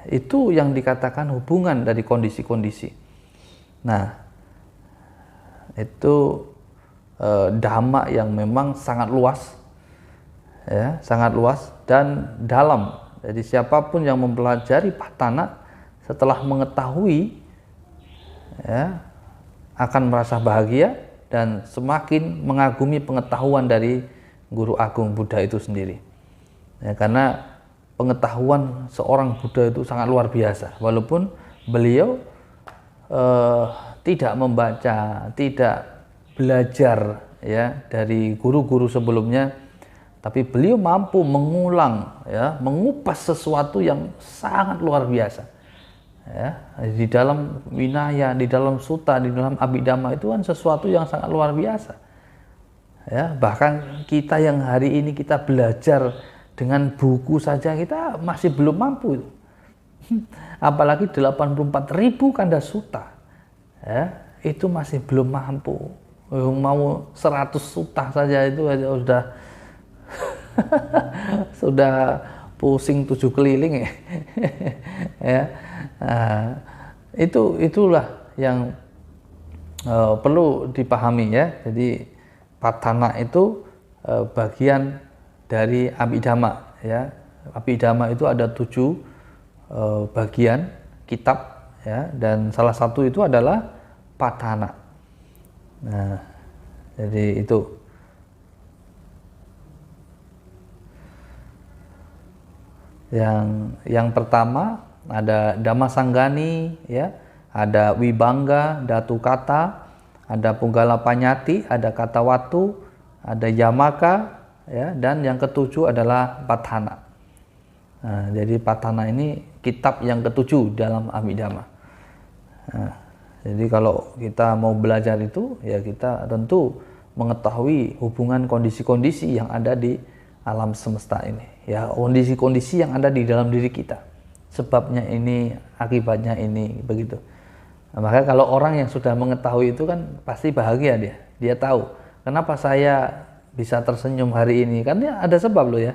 itu yang dikatakan hubungan dari kondisi-kondisi. Nah, itu dhamma yang memang sangat luas, ya, sangat luas dan dalam. Jadi siapapun yang mempelajari Patthana setelah mengetahui, ya, akan merasa bahagia dan semakin mengagumi pengetahuan dari Guru Agung Buddha itu sendiri. Ya, karena pengetahuan seorang Buddha itu sangat luar biasa. Walaupun beliau tidak membaca, tidak belajar, ya, dari guru-guru sebelumnya, tapi beliau mampu mengulang, ya, mengupas sesuatu yang sangat luar biasa. Ya, di dalam Vinaya, di dalam Sutta, di dalam Abhidhamma itu kan sesuatu yang sangat luar biasa. Ya, bahkan kita yang hari ini kita belajar dengan buku saja kita masih belum mampu. Apalagi 84.000 kanda sutta. Ya, itu masih belum mampu. Mau 100 sutta saja itu sudah sudah pusing 7 keliling ya. Ya. Nah, itulah yang perlu dipahami, ya. Jadi Patthana itu bagian dari Abhidhamma, ya. Abhidhamma itu ada 7 bagian kitab, ya, dan salah satu itu adalah Padhana. Nah, jadi itu. Yang pertama ada Dhammasanggani, ya, ada Wibangga, Datu Kata, ada Punggala Panyati, ada Kata Watu, ada Yamaka, ya, dan yang ketujuh adalah Padhana. Nah, jadi Padhana ini kitab yang ketujuh dalam Abhidhamma. Nah, jadi kalau kita mau belajar itu, ya kita tentu mengetahui hubungan kondisi-kondisi yang ada di alam semesta ini, ya, kondisi-kondisi yang ada di dalam diri kita. Sebabnya ini, akibatnya ini, begitu. Nah, maka kalau orang yang sudah mengetahui itu kan pasti bahagia dia. Dia tahu kenapa saya bisa tersenyum hari ini, karena ada sebab loh, ya.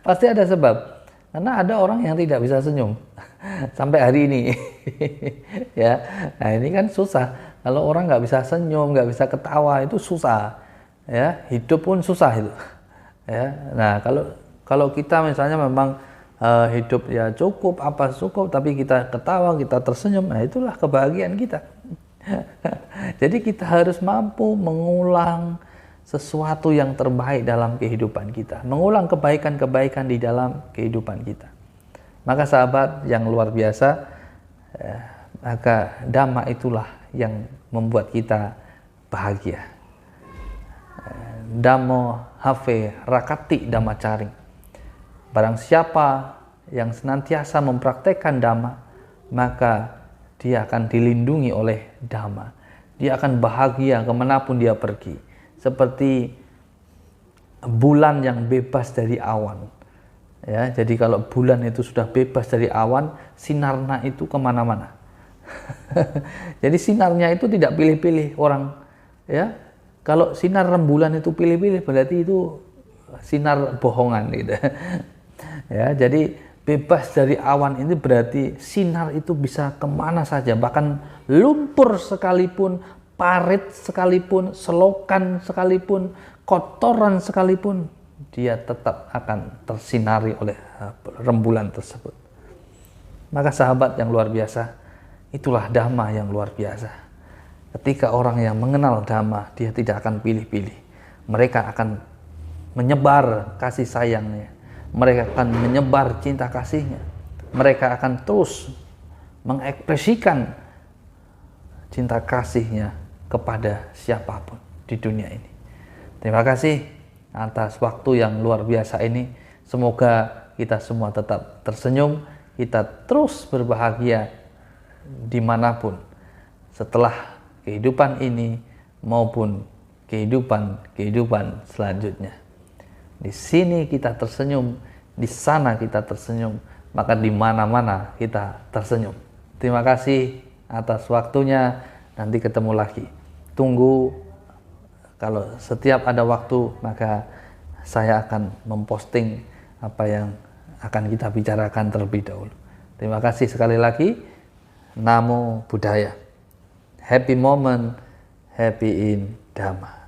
Pasti ada sebab. Karena ada orang yang tidak bisa senyum sampai hari ini. Ya, nah ini kan susah. Kalau orang nggak bisa senyum, nggak bisa ketawa, itu susah. Ya, hidup pun susah itu. Ya, nah kalau kita misalnya memang hidup ya cukup, tapi kita ketawa, kita tersenyum, nah itulah kebahagiaan kita. Jadi kita harus mampu mengulang sesuatu yang terbaik dalam kehidupan kita, mengulang kebaikan-kebaikan di dalam kehidupan kita. Maka sahabat yang luar biasa, maka Dhamma itulah yang membuat kita bahagia. Dhammo have rakati dhammacaring. Barang siapa yang senantiasa mempraktekkan Dhamma, maka dia akan dilindungi oleh Dhamma. Dia akan bahagia kemanapun dia pergi. Seperti bulan yang bebas dari awan. Ya, jadi kalau bulan itu sudah bebas dari awan, sinarnya itu kemana-mana. Jadi sinarnya itu tidak pilih-pilih orang. Ya, kalau sinar rembulan itu pilih-pilih, berarti itu sinar bohongan, gitu. Ya, jadi bebas dari awan ini berarti sinar itu bisa kemana saja, bahkan lumpur sekalipun, parit sekalipun, selokan sekalipun, kotoran sekalipun, dia tetap akan tersinari oleh rembulan tersebut. Maka sahabat yang luar biasa, itulah Dhamma yang luar biasa. Ketika orang yang mengenal Dhamma, dia tidak akan pilih-pilih. Mereka akan menyebar kasih sayangnya. Mereka akan menyebar cinta kasihnya. Mereka akan terus mengekspresikan cinta kasihnya kepada siapapun di dunia ini. Terima kasih atas waktu yang luar biasa ini. Semoga kita semua tetap tersenyum, kita terus berbahagia dimanapun setelah kehidupan ini maupun kehidupan selanjutnya. Di sini kita tersenyum, di sana kita tersenyum, maka di mana-mana kita tersenyum. Terima kasih atas waktunya. Nanti ketemu lagi. Tunggu, kalau setiap ada waktu, maka saya akan memposting apa yang akan kita bicarakan terlebih dahulu. Terima kasih sekali lagi. Namo Buddhaya. Happy moment, happy in Dhamma.